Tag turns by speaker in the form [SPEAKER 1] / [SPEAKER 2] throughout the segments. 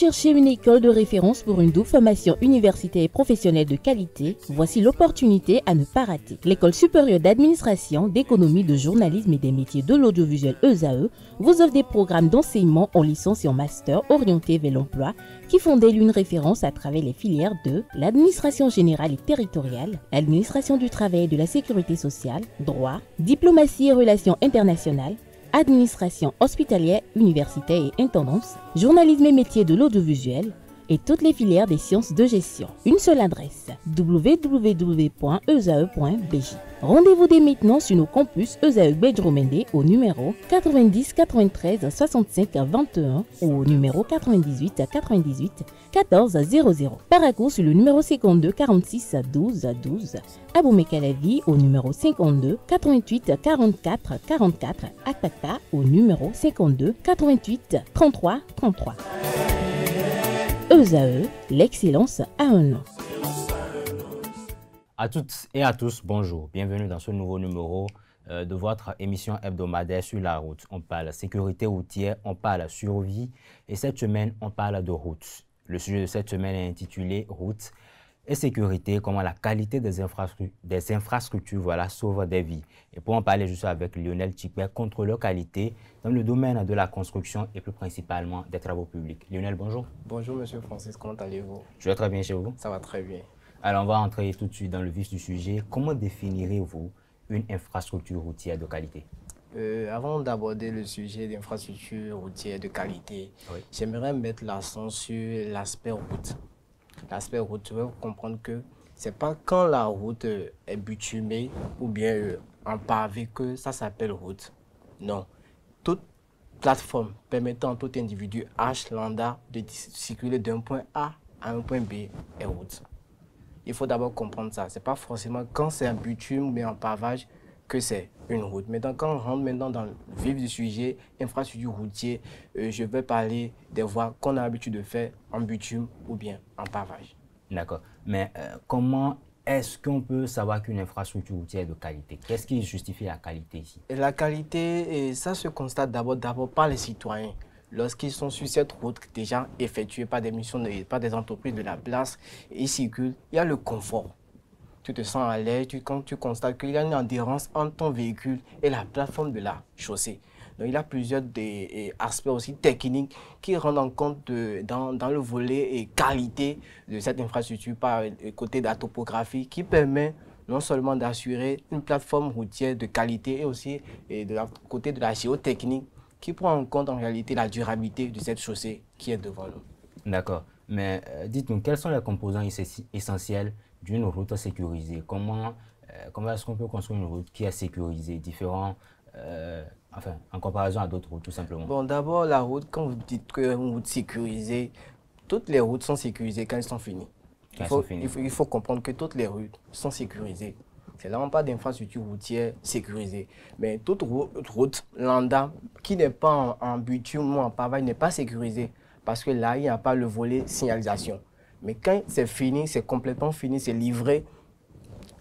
[SPEAKER 1] cherchez une école de référence pour une double formation universitaire et professionnelle de qualité? Voici l'opportunité à ne pas rater. L'École supérieure d'administration, d'économie, de journalisme et des métiers de l'audiovisuel ESAE vous offre des programmes d'enseignement en licence et en master orientés vers l'emploi qui font d'elle une référence à travers les filières de l'administration générale et territoriale, l'administration du travail et de la sécurité sociale, droit, diplomatie et relations internationales, administration hospitalière, universitaire et intendance, journalisme et métiers de l'audiovisuel et toutes les filières des sciences de gestion. Une seule adresse, www.esae.bj. Rendez-vous dès maintenant sur nos campus ESAE Bedjromende au numéro 90 93 65 21 ou au numéro 98 98 14 00. Paracourt sur le numéro 52 46 12 12. Aboumé-Calavi au numéro 52 88 44 44. Akpaka au numéro 52 88 33 33. ESAE, l'excellence à un nom.
[SPEAKER 2] À toutes et à tous, bonjour. Bienvenue dans ce nouveau numéro de votre émission hebdomadaire sur la route. On parle sécurité routière, on parle survie et cette semaine, on parle de route. Le sujet de cette semaine est intitulé Route et sécurité, comment la qualité des infrastructures sauve des vies. Et pour en parler, je suis avec Lionel Chikwe, contrôleur qualité dans le domaine de la construction et plus principalement des travaux publics. Lionel, bonjour.
[SPEAKER 3] Bonjour Monsieur Francis, comment allez-vous?
[SPEAKER 2] Je vais très bien chez vous.
[SPEAKER 3] Ça va très bien.
[SPEAKER 2] Alors on va entrer tout de suite dans le vif du sujet. Comment définirez-vous une infrastructure routière de qualité?
[SPEAKER 3] Avant d'aborder le sujet d'infrastructure routière de qualité, oui, j'aimerais mettre l'accent sur l'aspect route. L'aspect route, tu veux comprendre que ce n'est pas quand la route est bitumée ou bien en pavé que ça s'appelle route. Non. Toute plateforme permettant à tout individu H lambda de circuler d'un point A à un point B est route. Il faut d'abord comprendre ça. Ce n'est pas forcément quand c'est un bitume mais en pavage que c'est une route. Maintenant, quand on rentre maintenant dans le vif du sujet, infrastructure routière, je vais parler des voies qu'on a l'habitude de faire en bitume ou bien en pavage.
[SPEAKER 2] D'accord. Mais comment est-ce qu'on peut savoir qu'une infrastructure routière est de qualité? Qu'est-ce qui justifie la qualité ici? Et
[SPEAKER 3] la qualité, ça se constate d'abord par les citoyens. Lorsqu'ils sont sur cette route déjà effectuée par des missions, par des entreprises de la place, ils circulent, il y a le confort. Tu te sens à l'aise quand tu constates qu'il y a une adhérence entre ton véhicule et la plateforme de la chaussée. Donc, il y a plusieurs aspects aussi techniques qui rendent en compte dans le volet qualité de cette infrastructure par le côté de la topographie qui permet non seulement d'assurer une plateforme routière de qualité et aussi de la côté de la géotechnique qui prend en compte en réalité la durabilité de cette chaussée qui est devant nous.
[SPEAKER 2] D'accord. Mais dites-nous, quels sont les composants essentiels d'une route sécurisée? Comment est-ce qu'on peut construire une route qui est sécurisée, en comparaison à d'autres routes, tout simplement?
[SPEAKER 3] Bon, d'abord, la route, quand vous dites qu'une route sécurisée, toutes les routes sont sécurisées quand elles sont finies. Il faut comprendre que toutes les routes sont sécurisées. C'est là on parle d'infrastructure routière sécurisée. Mais toute route lambda qui n'est pas en bitume ou en pavage n'est pas sécurisée parce que là, il n'y a pas le volet signalisation. Mais quand c'est fini, c'est complètement fini, c'est livré,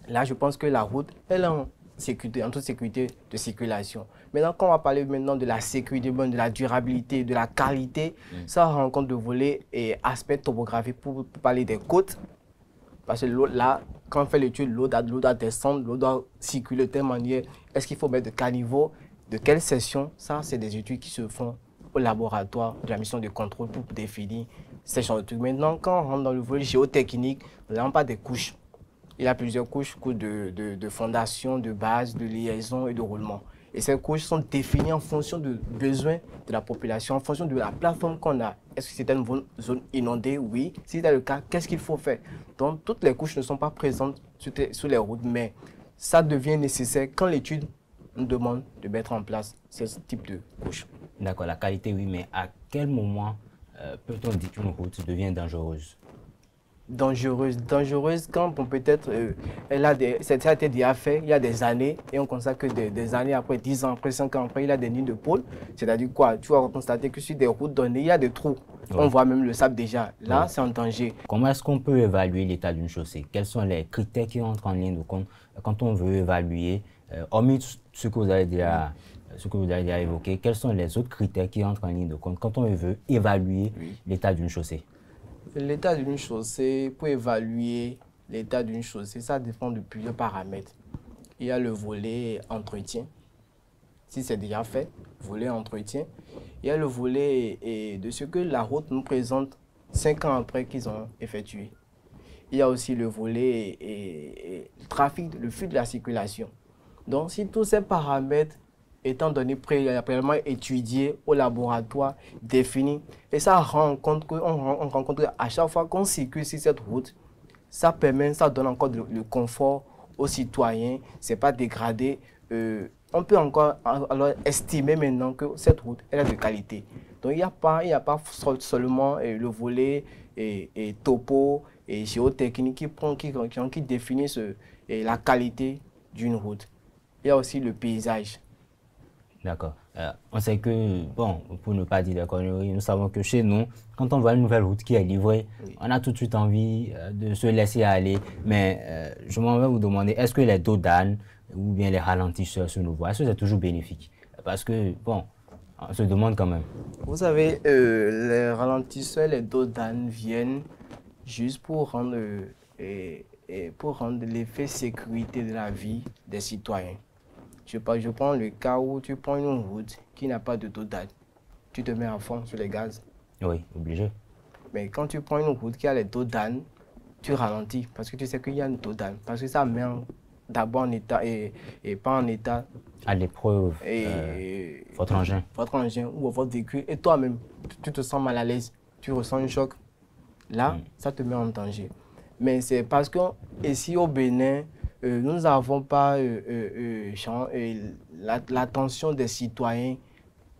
[SPEAKER 3] là, je pense que la route, elle est en sécurité, en toute sécurité de circulation. Maintenant, quand on va parler maintenant de la sécurité, de la durabilité, de la qualité, ça rend compte de volets et aspects topographiques pour parler des côtes. Parce que l'eau, là, quand on fait l'étude, l'eau doit descendre, l'eau doit circuler de telle manière. Est-ce qu'il faut mettre de caniveau, de quelle section? Ça, c'est des études qui se font au laboratoire de la mission de contrôle pour définir ces genres de trucs. Maintenant, quand on rentre dans le volet géotechnique, là, on parle des couches. Il y a plusieurs couches de fondation, de base, de liaison et de roulement. Et ces couches sont définies en fonction des besoins de la population, en fonction de la plateforme qu'on a. Est-ce que c'est une zone inondée? Oui. Si c'est le cas, qu'est-ce qu'il faut faire? Donc, toutes les couches ne sont pas présentes sur les routes, mais ça devient nécessaire quand l'étude nous demande de mettre en place ce type de couches.
[SPEAKER 2] D'accord, la qualité, oui, mais à quel moment peut-on dire qu'une route devient dangereuse?
[SPEAKER 3] Dangereuse quand peut-être ça a été déjà fait il y a des années et on constate que des années après, 10 ans après, 5 ans après, il y a des lignes de pôle. C'est-à-dire quoi? Tu vas constater que sur des routes données, il y a des trous. Oui. On voit même le sable déjà. Là, oui, c'est en danger.
[SPEAKER 2] Comment est-ce qu'on peut évaluer l'état d'une chaussée? Quels sont les critères qui entrent en ligne de compte quand on veut évaluer, hormis ce que vous avez déjà ce que vous avez déjà évoqué, quels sont les autres critères qui entrent en ligne de compte quand on veut évaluer l'état d'une chaussée?
[SPEAKER 3] L'état d'une chaussée, pour évaluer l'état d'une chaussée, ça dépend de plusieurs paramètres. Il y a le volet entretien, si c'est déjà fait, volet entretien. Il y a le volet de ce que la route nous présente 5 ans après qu'ils ont effectué. Il y a aussi le volet le trafic, le flux de la circulation. Donc, si tous ces paramètres étant donnés préalablement étudiés au laboratoire, définis, et ça rend compte qu'à chaque fois qu'on circule sur cette route, ça donne encore le confort aux citoyens, c'est pas dégradé. On peut encore alors estimer maintenant que cette route elle est de qualité. Donc il n'y a pas seulement le volet topo et géotechnique qui définissent la qualité d'une route. Il y a aussi le paysage.
[SPEAKER 2] D'accord. On sait que, bon, pour ne pas dire des conneries, nous savons que chez nous, quand on voit une nouvelle route qui est livrée, on a tout de suite envie de se laisser aller. Mais je m'en vais vous demander, est-ce que les dos d'âne ou bien les ralentisseurs sur nos voies, est-ce que c'est toujours bénéfique? Parce que, bon, on se demande quand même.
[SPEAKER 3] Vous savez, les ralentisseurs, les dos d'âne viennent juste pour rendre l'effet sécurité de la vie des citoyens. Je prends le cas où tu prends une route qui n'a pas de dos d'âne. Tu te mets à fond sur les gaz.
[SPEAKER 2] Oui, obligé.
[SPEAKER 3] Mais quand tu prends une route qui a les dos d'âne, tu ralentis parce que tu sais qu'il y a une dos d'âne. Parce que ça met d'abord en état et pas en état.
[SPEAKER 2] À l'épreuve, votre engin.
[SPEAKER 3] Votre engin ou votre véhicule. Et toi-même, tu te sens mal à l'aise. Tu ressens un choc. Là, ça te met en danger. Mais c'est parce que ici au Bénin, nous n'avons pas l'attention des citoyens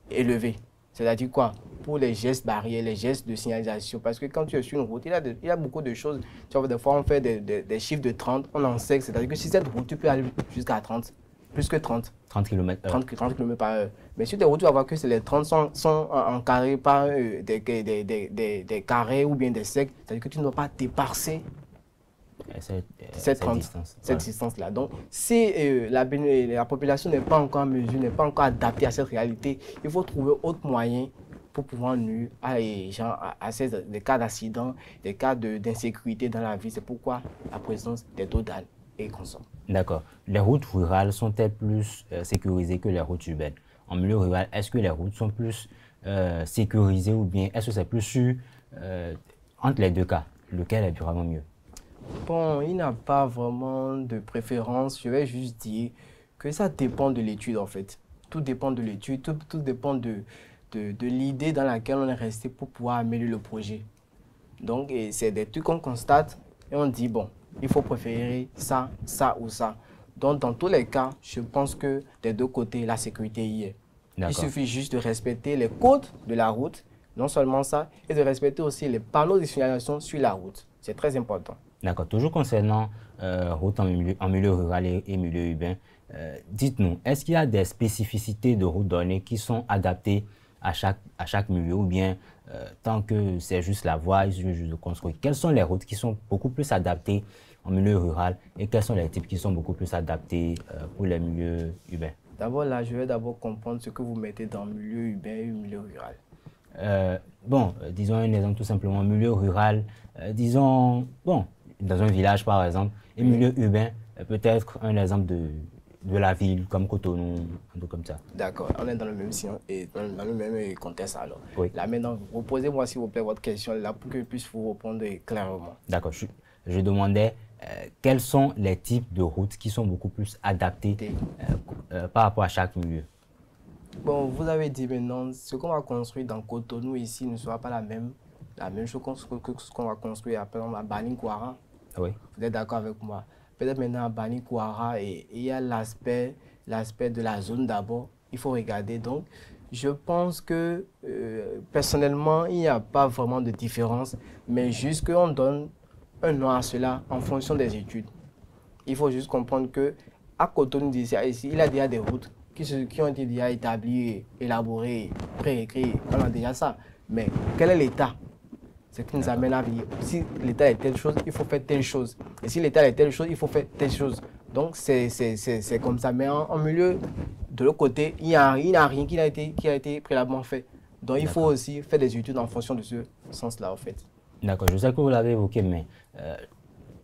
[SPEAKER 3] élevée. C'est-à-dire quoi? Pour les gestes barrières, les gestes de signalisation. Parce que quand tu es sur une route, il y a beaucoup de choses. Tu vois, des fois, on fait des chiffres de 30, on en sait. C'est-à-dire que si cette route, tu peux aller jusqu'à 30, plus que 30.
[SPEAKER 2] 30 km/h.
[SPEAKER 3] 30 km par heure. Mais sur des routes, tu vas voir que les 30 sont encadrés par des carrés ou bien des cercles. C'est-à-dire que tu ne dois pas dépasser cette distance-là. Donc, si la population n'est pas encore en mesure, n'est pas encore adaptée à cette réalité, il faut trouver autre moyen pour pouvoir nuire à des cas d'accident, des cas d'insécurité dans la vie. C'est pourquoi la présence des dos d'âne est consomme.
[SPEAKER 2] D'accord. Les routes rurales sont-elles plus sécurisées que les routes urbaines? En milieu rural, est-ce que les routes sont plus sécurisées ou bien est-ce que c'est plus sûr? Entre les deux cas, lequel est vraiment mieux?
[SPEAKER 3] Bon, il n'y a pas vraiment de préférence. Je vais juste dire que ça dépend de l'étude en fait. Tout dépend de l'étude, tout dépend de l'idée dans laquelle on est resté pour pouvoir améliorer le projet. Donc, c'est des trucs qu'on constate et on dit, bon, il faut préférer ça, ça ou ça. Donc, dans tous les cas, je pense que des deux côtés, la sécurité y est. Il suffit juste de respecter les codes de la route, non seulement ça, et de respecter aussi les panneaux de signalisation sur la route. C'est très important.
[SPEAKER 2] D'accord. Toujours concernant route en milieu rural et milieu urbain, dites-nous, est-ce qu'il y a des spécificités de route données qui sont adaptées à chaque milieu ou bien tant que c'est juste la voie, il suffit juste de construire? Quelles sont les routes qui sont beaucoup plus adaptées en milieu rural et quels sont les types qui sont beaucoup plus adaptés pour les milieux urbains?
[SPEAKER 3] D'abord, là, je vais d'abord comprendre ce que vous mettez dans milieu urbain et milieu rural.
[SPEAKER 2] Bon, disons un exemple tout simplement, milieu rural, disons, bon, dans un village par exemple, et milieu urbain, peut-être un exemple de la ville comme Cotonou, un truc comme ça. D'accord,
[SPEAKER 3] on est dans le même et dans le même contexte alors.
[SPEAKER 2] Oui.
[SPEAKER 3] Là maintenant, reposez-moi s'il vous plaît votre question là pour que je puisse vous répondre clairement.
[SPEAKER 2] D'accord, je demandais quels sont les types de routes qui sont beaucoup plus adaptés par rapport à chaque milieu.
[SPEAKER 3] Bon, vous avez dit maintenant, ce qu'on va construire dans Cotonou ici ne sera pas la même chose que ce qu'on va construire à Bani-Kouara.
[SPEAKER 2] Oui.
[SPEAKER 3] Vous êtes d'accord avec moi? Peut-être maintenant à Bani-Kouara, il y a l'aspect de la zone d'abord. Il faut regarder. Donc, je pense que personnellement, il n'y a pas vraiment de différence, mais juste qu'on donne un nom à cela en fonction des études. Il faut juste comprendre qu'à Cotonou, ici, il y a déjà des routes qui ont été déjà établies, élaborées, préécrites. On a déjà ça. Mais quel est l'état? C'est qui nous amène à dire, si l'État est telle chose, il faut faire telle chose. Et si l'État est telle chose, il faut faire telle chose. Donc, c'est comme ça. Mais en milieu de l'autre côté, il n'y a rien qui a été préalablement fait. Donc, il faut aussi faire des études en fonction de ce sens-là, en fait.
[SPEAKER 2] D'accord, je sais que vous l'avez évoqué, mais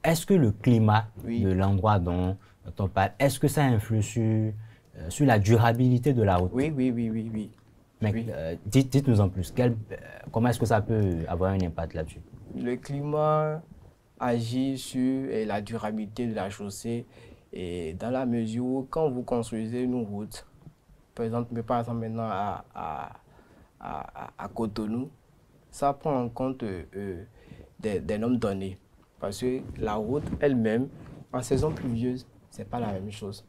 [SPEAKER 2] est-ce que le climat de l'endroit dont on parle, est-ce que ça influe sur la durabilité de la route?
[SPEAKER 3] Oui.
[SPEAKER 2] Mais dites-nous en plus, comment est-ce que ça peut avoir un impact là-dessus?
[SPEAKER 3] Le climat agit sur la durabilité de la chaussée et dans la mesure où quand vous construisez une route, par exemple maintenant à Cotonou, ça prend en compte des normes données. Parce que la route elle-même, en saison pluvieuse, ce n'est pas la même chose.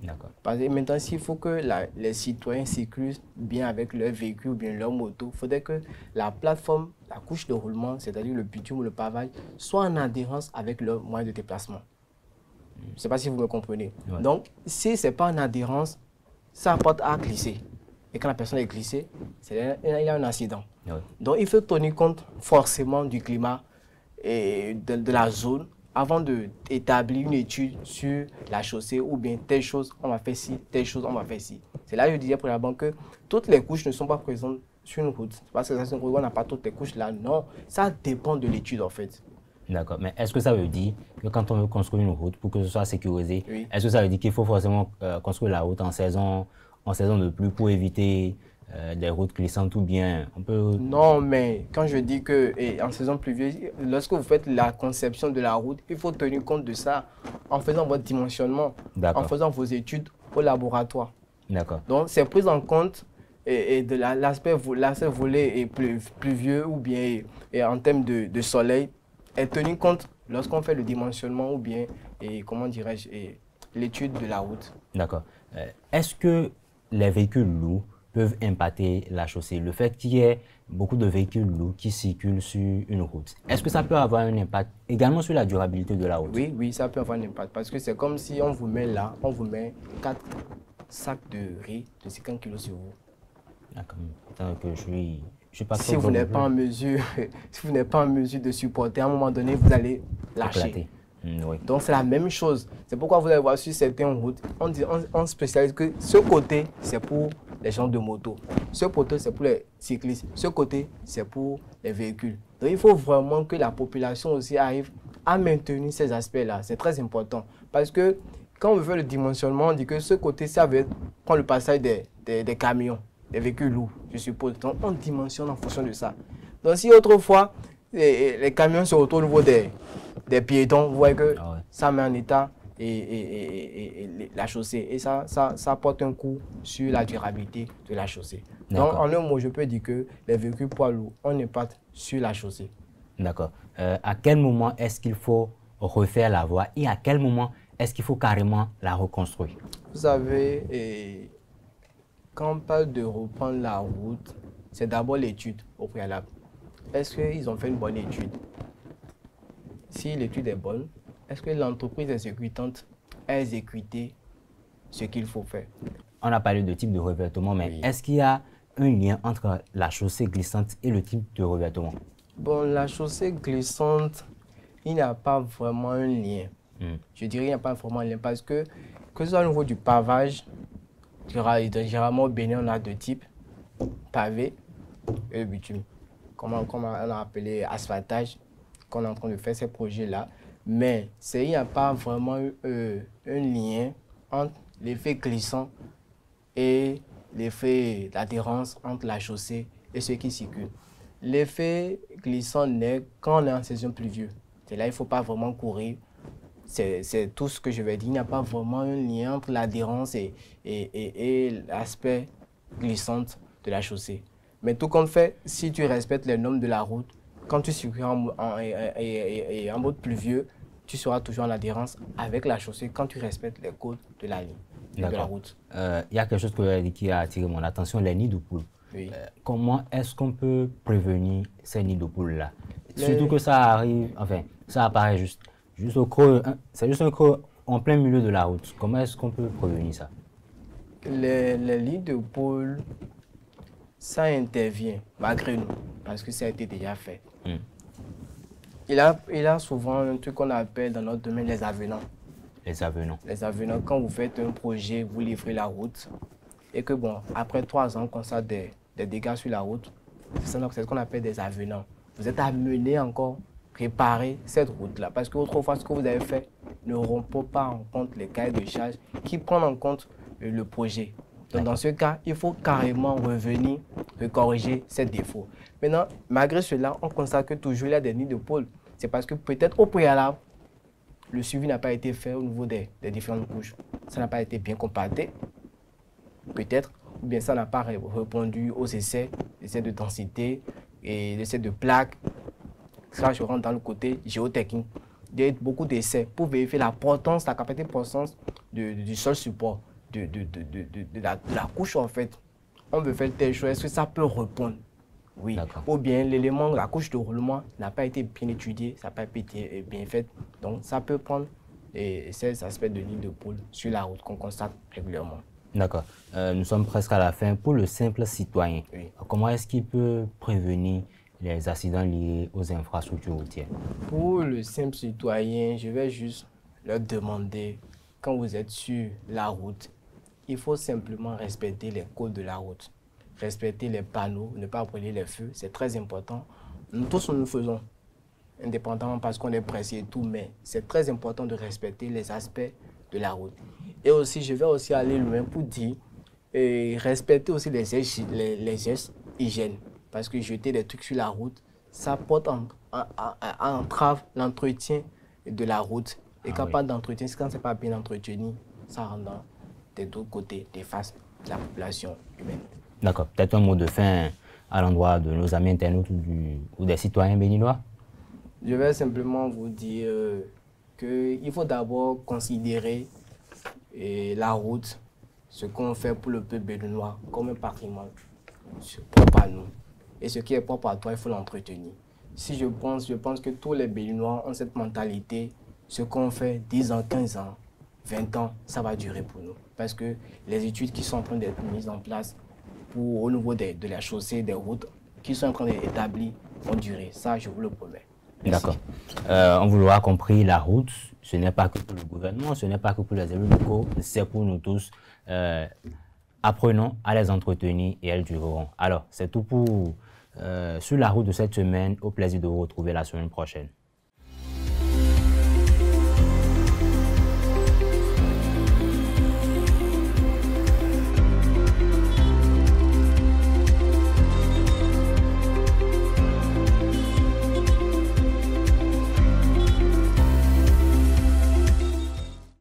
[SPEAKER 2] D'accord.
[SPEAKER 3] Parce que maintenant, s'il faut que les citoyens circulent bien avec leur véhicule ou bien leur moto, il faudrait que la plateforme, la couche de roulement, c'est-à-dire le bitume ou le pavage, soit en adhérence avec leur moyen de déplacement. Je ne sais pas si vous me comprenez. Ouais. Donc, si ce n'est pas en adhérence, ça apporte à glisser. Et quand la personne est glissée, il y a un accident. Ouais. Donc, il faut tenir compte forcément du climat et de la zone avant d'établir une étude sur la chaussée ou bien telle chose, on va faire ci, telle chose, on va faire ci. C'est là que je disais préalablement que toutes les couches ne sont pas présentes sur une route. Parce que ça, c'est on n'a pas toutes les couches là. Non, ça dépend de l'étude en fait.
[SPEAKER 2] D'accord, mais est-ce que ça veut dire que quand on veut construire une route pour que ce soit sécurisé, est-ce que ça veut dire qu'il faut forcément construire la route en saison de pluie pour éviter des routes glissantes ou bien on peut...
[SPEAKER 3] Non, mais quand je dis que en saison pluvieuse, lorsque vous faites la conception de la route, il faut tenir compte de ça en faisant votre dimensionnement, en faisant vos études au laboratoire.
[SPEAKER 2] D'accord.
[SPEAKER 3] Donc, c'est prise en compte de l'aspect volet pluvieux ou bien en termes de soleil, est tenu compte lorsqu'on fait le dimensionnement ou bien, comment dirais-je, l'étude de la route.
[SPEAKER 2] D'accord. Est-ce que les véhicules lourds peuvent impacter la chaussée? Le fait qu'il y ait beaucoup de véhicules lourds qui circulent sur une route, est-ce que ça peut avoir un impact également sur la durabilité de la route?
[SPEAKER 3] Oui, ça peut avoir un impact parce que c'est comme si on vous met là, on vous met 4 sacs de riz de 50 kg sur vous.
[SPEAKER 2] D'accord. Tant que je suis pas
[SPEAKER 3] si vous n'êtes pas en mesure, si vous n'êtes pas en mesure de supporter, à un moment donné, vous allez lâcher.
[SPEAKER 2] Oui.
[SPEAKER 3] Donc c'est la même chose. C'est pourquoi vous allez voir sur certaines routes, on spécialise que ce côté, c'est pour les gens de moto. Ce côté, c'est pour les cyclistes. Ce côté, c'est pour les véhicules. Donc il faut vraiment que la population aussi arrive à maintenir ces aspects-là. C'est très important. Parce que quand on veut le dimensionnement, on dit que ce côté, ça veut prendre le passage des camions, des véhicules lourds, je suppose. Donc on dimensionne en fonction de ça. Donc si autrefois, les camions se retrouvent au niveau des piétons, vous voyez que ça met en état la chaussée. Et ça apporte un coup sur la durabilité de la chaussée. Donc, en un mot, je peux dire que les véhicules poids lourds ont un impact sur la chaussée.
[SPEAKER 2] D'accord. À quel moment est-ce qu'il faut refaire la voie et à quel moment est-ce qu'il faut carrément la reconstruire?
[SPEAKER 3] Vous savez, quand on parle de reprendre la route, c'est d'abord l'étude au préalable. Est-ce qu'ils ont fait une bonne étude? Si l'étude est bonne, est-ce que l'entreprise exécutante a exécuté ce qu'il faut faire?
[SPEAKER 2] On a parlé de type de revêtement, mais est-ce qu'il y a un lien entre la chaussée glissante et le type de revêtement?
[SPEAKER 3] Bon, la chaussée glissante, il n'y a pas vraiment un lien. Je dirais qu'il n'y a pas vraiment un lien parce que ce soit au niveau du pavage, généralement au Bénin, on a deux types, pavé et bitume. Comment on a appelé asphaltage, qu'on est en train de faire ces projets-là. Mais il n'y a pas vraiment un lien entre l'effet glissant et l'effet d'adhérence entre la chaussée et ceux qui circulent. L'effet glissant naît quand on est en saison pluvieuse. C'est là il ne faut pas vraiment courir. C'est tout ce que je vais dire. Il n'y a pas vraiment un lien entre l'adhérence et l'aspect glissant de la chaussée. Mais tout compte fait, si tu respectes les normes de la route, quand tu circules en mode pluvieux, tu seras toujours en adhérence avec la chaussée quand tu respectes les codes de la ligne, de la route.
[SPEAKER 2] Il y a quelque chose qui a attiré mon attention, les nids de poules.
[SPEAKER 3] Oui.
[SPEAKER 2] Comment est-ce qu'on peut prévenir ces nids de poules-là? Surtout que ça arrive, enfin, ça apparaît juste au creux, c'est juste un creux en plein milieu de la route. Comment est-ce qu'on peut prévenir ça?
[SPEAKER 3] Les nids de poules, ça intervient malgré nous, parce que ça a été déjà fait. Il a souvent un truc qu'on appelle dans notre domaine les avenants.
[SPEAKER 2] Les avenants.
[SPEAKER 3] Les avenants, quand vous faites un projet, vous livrez la route, et que bon, après 3 ans, on constate des dégâts sur la route, c'est ce qu'on appelle des avenants. Vous êtes amené encore réparer cette route-là. Parce qu'autrefois, ce que vous avez fait ne rompt pas en compte les cahiers de charges qui prennent en compte le projet. Donc, dans ce cas, il faut carrément revenir corriger ces défauts. Maintenant, malgré cela, on constate que toujours il y a des nids de pôle. C'est parce que peut-être au préalable, le suivi n'a pas été fait au niveau des différentes couches. Ça n'a pas été bien compacté, peut-être, ou bien ça n'a pas répondu aux essais de densité et l'essai de plaques. Ça, je rentre dans le côté géotechnique. Il y a beaucoup d'essais pour vérifier la portance, la capacité de portance du sol support, de la couche en fait. On veut faire telle chose, est-ce que ça peut répondre? Oui. Ou bien l'élément, la couche de roulement n'a pas été bien étudiée, ça n'a pas été bien fait. Donc ça peut prendre ces aspects de ligne de pôle sur la route qu'on constate régulièrement.
[SPEAKER 2] D'accord. Nous sommes presque à la fin. Pour le simple citoyen, oui, comment est-ce qu'il peut prévenir les accidents liés aux infrastructures routières?
[SPEAKER 3] Pour le simple citoyen, je vais juste leur demander, quand vous êtes sur la route, il faut simplement respecter les codes de la route. Respecter les panneaux, ne pas brûler les feux, c'est très important. Nous tous, nous le faisons, indépendamment parce qu'on est pressé et tout, mais c'est très important de respecter les aspects de la route. Et aussi, je vais aussi aller loin pour dire, respecter aussi les gestes hygiène. Parce que jeter des trucs sur la route, ça porte entrave l'entretien de la route. Et quand pas d'entretien, quand ce n'est pas bien entretenu, ça rend dans des deux côtés, des faces de la population humaine.
[SPEAKER 2] D'accord. Peut-être un mot de fin à l'endroit de nos amis internautes ou des citoyens béninois?
[SPEAKER 3] Je vais simplement vous dire qu'il faut d'abord considérer la route, ce qu'on fait pour le peuple béninois, comme un patrimoine propre à nous. Et ce qui est propre à toi, il faut l'entretenir. Si je pense que tous les Béninois ont cette mentalité, ce qu'on fait 10 ans, 15 ans, 20 ans, ça va durer pour nous. Parce que les études qui sont en train d'être mises en place au niveau de la chaussée, des routes, qui sont en train d'être établies, vont durer. Ça, je vous le promets.
[SPEAKER 2] D'accord. On vous l'aura compris, la route, ce n'est pas que pour le gouvernement, ce n'est pas que pour les élus locaux, c'est pour nous tous. Apprenons à les entretenir et elles dureront. Alors, c'est tout pour sur la route de cette semaine. Au plaisir de vous retrouver la semaine prochaine.